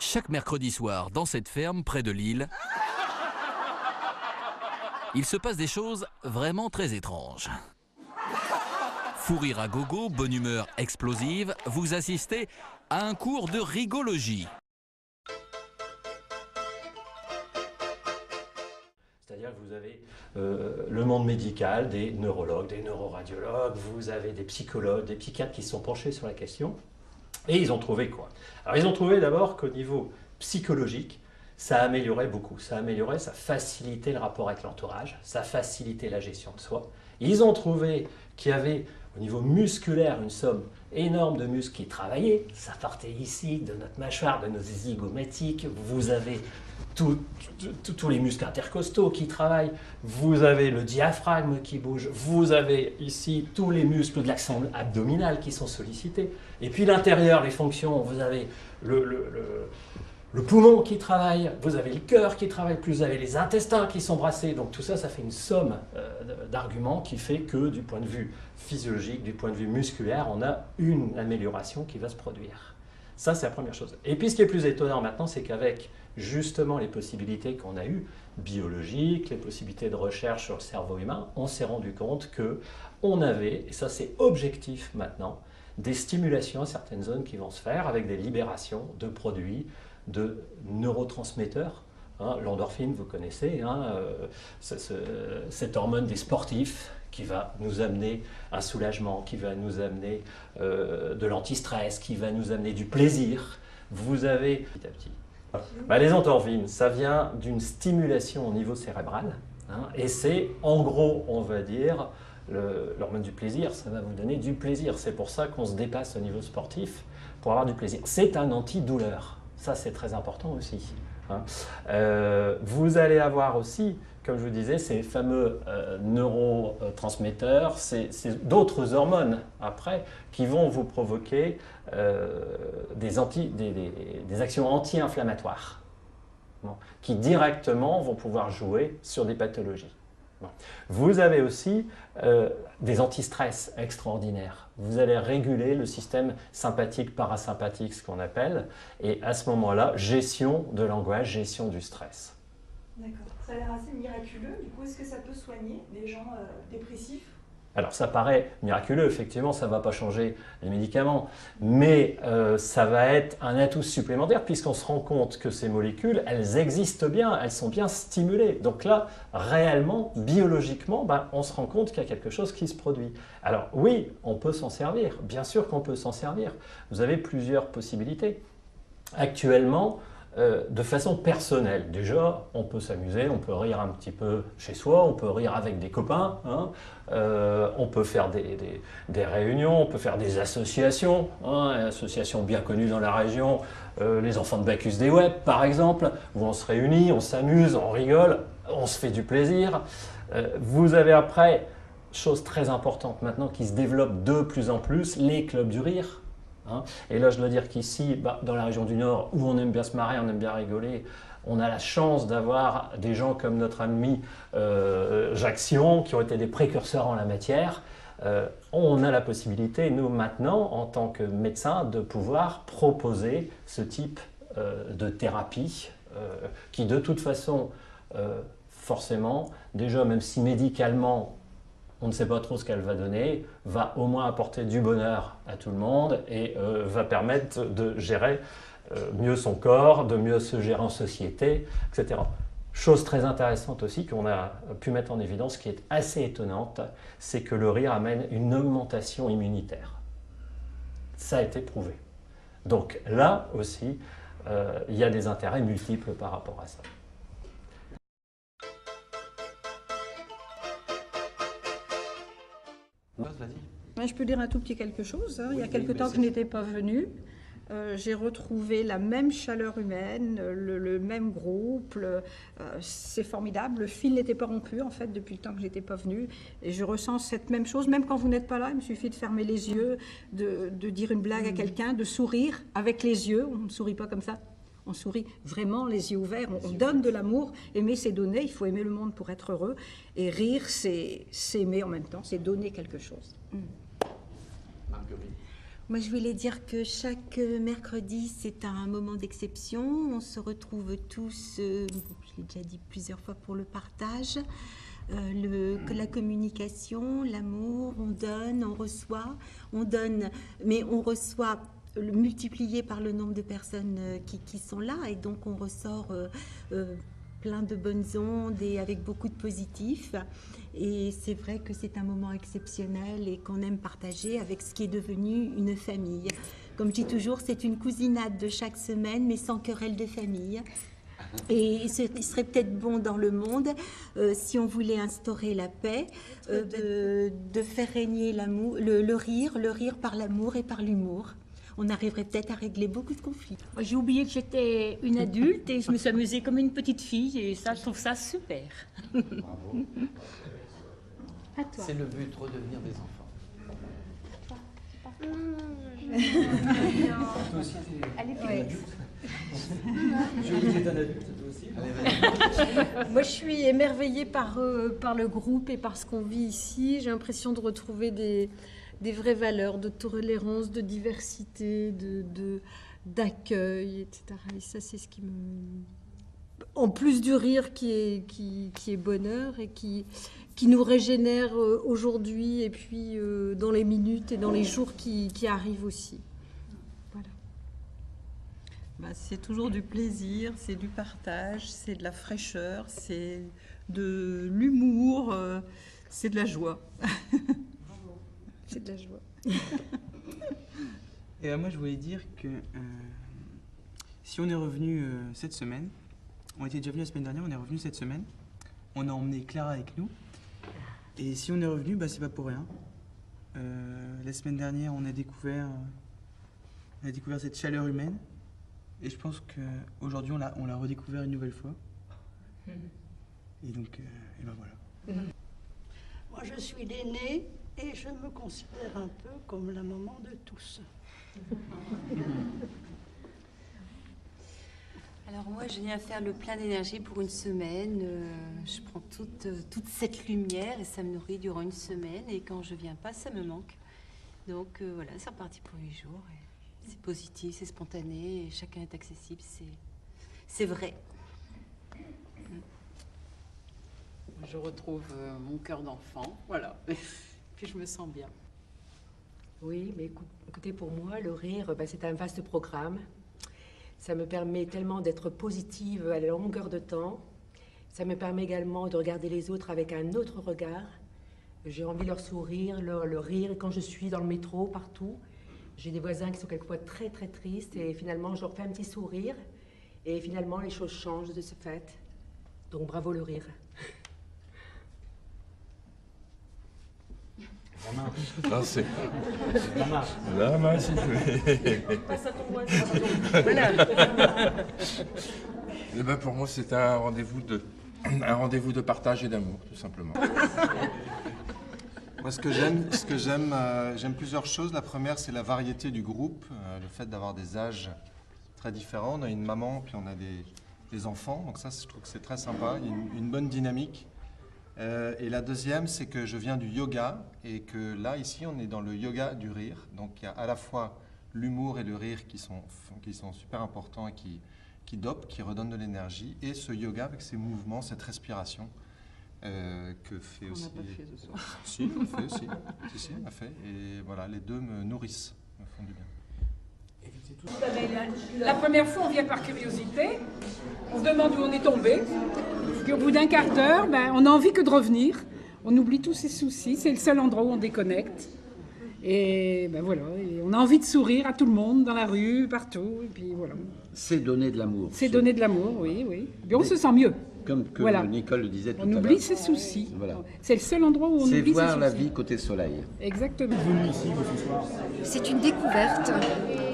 Chaque mercredi soir, dans cette ferme près de Lille, il se passe des choses vraiment très étranges. Fou rire à gogo, bonne humeur explosive, vous assistez à un cours de rigologie. C'est-à-dire que vous avez le monde médical, des neurologues, des neuroradiologues, vous avez des psychologues, des psychiatres qui se sont penchés sur la question. Et ils ont trouvé quoi? Alors ils ont trouvé d'abord qu'au niveau psychologique, ça améliorait beaucoup. Ça améliorait, ça facilitait le rapport avec l'entourage, ça facilitait la gestion de soi. Ils ont trouvé qu'il y avait au niveau musculaire une somme énorme de muscles qui travaillaient. Ça partait ici de notre mâchoire, de nos zygomatiques. Vous avez tous les muscles intercostaux qui travaillent, vous avez le diaphragme qui bouge, vous avez ici tous les muscles de l'axe abdominal qui sont sollicités, et puis l'intérieur, les fonctions, vous avez le poumon qui travaille, vous avez le cœur qui travaille, plus vous avez les intestins qui sont brassés, donc tout ça, ça fait une somme d'arguments qui fait que du point de vue physiologique, du point de vue musculaire, on a une amélioration qui va se produire. Ça, c'est la première chose. Et puis, ce qui est plus étonnant maintenant, c'est qu'avec justement les possibilités qu'on a eues, biologiques, les possibilités de recherche sur le cerveau humain, on s'est rendu compte qu'on avait, et ça c'est objectif maintenant, des stimulations à certaines zones qui vont se faire avec des libérations de produits, de neurotransmetteurs. L'endorphine, vous connaissez, cette hormone des sportifs, qui va nous amener un soulagement, qui va nous amener de l'antistress, qui va nous amener du plaisir. Vous avez petit à petit. Les endorphines, ça vient d'une stimulation au niveau cérébral, et c'est en gros, on va dire, l'hormone du plaisir, ça va vous donner du plaisir. C'est pour ça qu'on se dépasse au niveau sportif pour avoir du plaisir. C'est un antidouleur, ça c'est très important aussi. Vous allez avoir aussi, comme je vous disais, ces fameux neurotransmetteurs, c'est d'autres hormones après qui vont vous provoquer des actions anti-inflammatoires qui directement vont pouvoir jouer sur des pathologies. Vous avez aussi des antistress extraordinaires. Vous allez réguler le système sympathique, parasympathique, ce qu'on appelle, et à ce moment-là, gestion de l'angoisse, gestion du stress. D'accord. Ça a l'air assez miraculeux. Du coup, est-ce que ça peut soigner des gens dépressifs? Alors ça paraît miraculeux, effectivement, ça ne va pas changer les médicaments, mais ça va être un atout supplémentaire puisqu'on se rend compte que ces molécules, elles existent bien, elles sont bien stimulées. Donc là, réellement, biologiquement, on se rend compte qu'il y a quelque chose qui se produit. Alors oui, on peut s'en servir, bien sûr qu'on peut s'en servir. Vous avez plusieurs possibilités. Actuellement, de façon personnelle. Déjà, on peut s'amuser, on peut rire un petit peu chez soi, on peut rire avec des copains, on peut faire des réunions, on peut faire des associations, associations bien connues dans la région, les enfants de Bacchus des Web par exemple, où on se réunit, on s'amuse, on rigole, on se fait du plaisir. Vous avez après, chose très importante maintenant qui se développe de plus en plus, les clubs du rire. Et là, je dois dire qu'ici, dans la région du Nord, où on aime bien se marrer, on aime bien rigoler, on a la chance d'avoir des gens comme notre ami Jacques Sion, qui ont été des précurseurs en la matière. On a la possibilité, nous maintenant, en tant que médecins, de pouvoir proposer ce type de thérapie qui, de toute façon, forcément, déjà, même si médicalement, on ne sait pas trop ce qu'elle va donner, va au moins apporter du bonheur à tout le monde et va permettre de gérer mieux son corps, de mieux se gérer en société, etc. Chose très intéressante aussi qu'on a pu mettre en évidence, qui est assez étonnante, c'est que le rire amène une augmentation immunitaire. Ça a été prouvé. Donc là aussi, il y a des intérêts multiples par rapport à ça. Je peux dire un tout petit quelque chose. Il y a quelque temps que je n'étais pas venue. J'ai retrouvé la même chaleur humaine, le même groupe. C'est formidable. Le fil n'était pas rompu en fait depuis le temps que je n'étais pas venue. Et je ressens cette même chose, même quand vous n'êtes pas là. Il me suffit de fermer les yeux, de dire une blague à quelqu'un, de sourire avec les yeux. On ne sourit pas comme ça. On sourit vraiment les yeux ouverts, on donne de l'amour. Aimer, c'est donner, il faut aimer le monde pour être heureux. Et rire, c'est aimer en même temps, c'est donner quelque chose. Marguerite. Moi, je voulais dire que chaque mercredi, c'est un moment d'exception. On se retrouve tous, je l'ai déjà dit plusieurs fois, pour le partage, que la communication, l'amour, on donne, on reçoit. On donne, mais on reçoit multiplié par le nombre de personnes qui sont là. Et donc, on ressort plein de bonnes ondes et avec beaucoup de positifs. Et c'est vrai que c'est un moment exceptionnel et qu'on aime partager avec ce qui est devenu une famille. Comme je dis toujours, c'est une cousinade de chaque semaine, mais sans querelle de famille. Et il serait peut-être bon dans le monde, si on voulait instaurer la paix, de faire régner l'amour, le rire par l'amour et par l'humour. On arriverait peut-être à régler beaucoup de conflits. J'ai oublié que j'étais une adulte et je me suis amusée comme une petite fille et ça, je trouve ça super. Bravo. À toi. C'est le but, redevenir des enfants. Toi aussi, t'es adulte. J'ai oublié que t'es un adulte, toi aussi. Allez, Moi, je suis émerveillée par le groupe et par ce qu'on vit ici. J'ai l'impression de retrouver des vraies valeurs de tolérance, de diversité, d'accueil, etc. Et ça, c'est ce qui me... En plus du rire qui est bonheur et qui nous régénère aujourd'hui et puis dans les minutes et dans les jours qui arrivent aussi. Voilà. C'est toujours du plaisir, c'est du partage, c'est de la fraîcheur, c'est de l'humour, c'est de la joie. C'est de la joie. Et moi, je voulais dire que si on est revenu cette semaine, on était déjà venu la semaine dernière, on est revenu cette semaine, on a emmené Clara avec nous. Et si on est revenu, c'est pas pour rien. La semaine dernière, on a découvert cette chaleur humaine. Et je pense qu'aujourd'hui, on l'a redécouvert une nouvelle fois. Et donc, et ben voilà. Moi, je suis l'aînée et je me considère un peu comme la maman de tous. Alors moi, je viens faire le plein d'énergie pour une semaine. Je prends toute cette lumière et ça me nourrit durant une semaine. Et quand je viens pas, ça me manque. Donc voilà, c'est reparti pour 8 jours. C'est positif, c'est spontané, et chacun est accessible, c'est vrai. Je retrouve mon cœur d'enfant, voilà. Puis je me sens bien. Oui, mais écoutez, pour moi, le rire, c'est un vaste programme. Ça me permet tellement d'être positive à la longueur de temps. Ça me permet également de regarder les autres avec un autre regard. J'ai envie de leur sourire, leur rire. Et quand je suis dans le métro, partout, j'ai des voisins qui sont quelquefois très, très tristes. Et finalement, je leur fais un petit sourire. Et finalement, les choses changent de ce fait. Donc, bravo le rire. Non, c'est... La main, s'il Passe à ton voisin. Voilà. Et pour moi, c'est un rendez-vous de partage et d'amour, tout simplement. Moi, j'aime plusieurs choses. La première, c'est la variété du groupe, le fait d'avoir des âges très différents. On a une maman, puis on a des enfants. Donc ça, je trouve que c'est très sympa. Il y a une bonne dynamique. Et la deuxième, c'est que je viens du yoga et que là, ici, on est dans le yoga du rire. Donc il y a à la fois l'humour et le rire qui sont super importants et qui dopent, qui redonnent de l'énergie, et ce yoga avec ses mouvements, cette respiration que fait aussi... On n'a pas fait ce soir. Si, on fait aussi. Si, on a fait. Et voilà, les deux me nourrissent, me font du bien. La première fois, on vient par curiosité, on se demande où on est tombé, puis au bout d'un quart d'heure, on a envie que de revenir, on oublie tous ses soucis, c'est le seul endroit où on déconnecte, et voilà, et on a envie de sourire à tout le monde, dans la rue, partout, et puis voilà. C'est donner de l'amour. C'est donner de l'amour, oui, oui. Puis on se sent mieux. Comme que voilà. Nicole le disait tout à l'heure. On oublie ses soucis. Voilà. C'est le seul endroit où on oublie ses soucis. C'est voir la vie côté soleil. Exactement. C'est une découverte,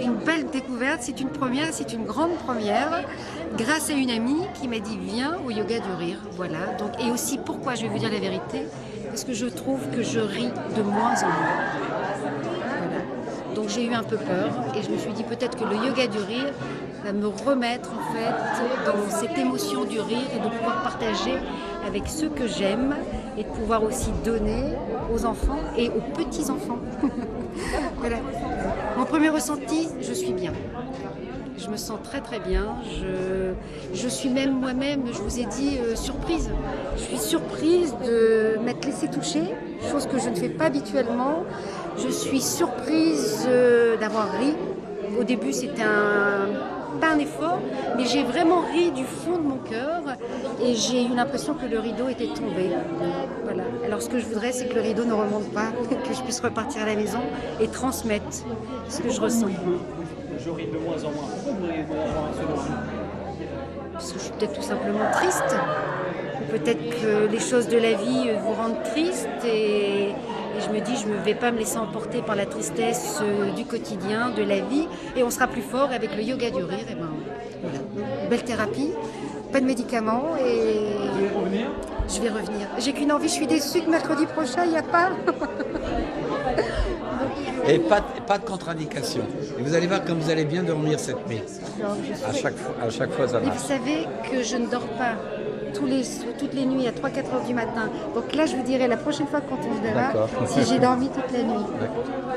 une belle découverte. C'est une première, c'est une grande première. Grâce à une amie qui m'a dit viens au yoga du rire. Voilà. Donc, et aussi pourquoi je vais vous dire la vérité, parce que je trouve que je ris de moins en moins. Voilà. Donc j'ai eu un peu peur et je me suis dit peut-être que le yoga du rire va me remettre en fait dans cette émotion du rire et de pouvoir partager avec ceux que j'aime et de pouvoir aussi donner aux enfants et aux petits-enfants. Voilà. Mon premier ressenti, je suis bien. Je me sens très très bien. Je suis même moi-même, je vous ai dit, surprise. Je suis surprise de m'être laissée toucher, chose que je ne fais pas habituellement. Je suis surprise d'avoir ri. Au début, c'était pas un effort, mais j'ai vraiment ri du fond de mon cœur et j'ai eu l'impression que le rideau était tombé. Voilà. Alors ce que je voudrais, c'est que le rideau ne remonte pas, que je puisse repartir à la maison et transmettre ce que je ressens. Je ris de moins en moins. Pourquoi vous riez de moins en moins selon vous? Parce que je suis peut-être tout simplement triste. Peut-être que les choses de la vie vous rendent triste et je me dis, je ne vais pas me laisser emporter par la tristesse du quotidien, de la vie, et on sera plus fort avec le yoga du rire. Et ben, voilà. Belle thérapie, pas de médicaments et Vous voulez revenir? je vais revenir. J'ai qu'une envie, je suis déçue que mercredi prochain, il n'y a pas. Et pas de contre-indication. Et vous allez voir comme vous allez bien dormir cette nuit. À chaque fois, ça Et marche. vous savez que je ne dors pas toutes les nuits à 3-4 heures du matin. Donc là, je vous dirai la prochaine fois quand on se verra D'accord. si j'ai dormi toute la nuit.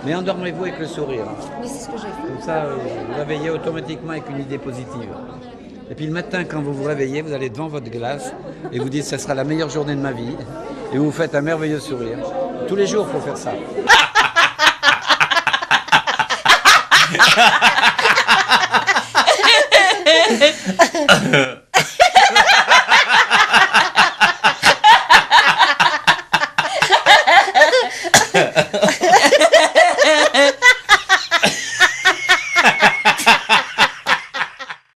Mais endormez-vous avec le sourire. Mais c'est ce que j'ai fait. Comme ça, vous vous réveillez automatiquement avec une idée positive. Et puis le matin, quand vous vous réveillez, vous allez devant votre glace et vous dites « ce sera la meilleure journée de ma vie ». Et vous faites un merveilleux sourire. Tous les jours, il faut faire ça.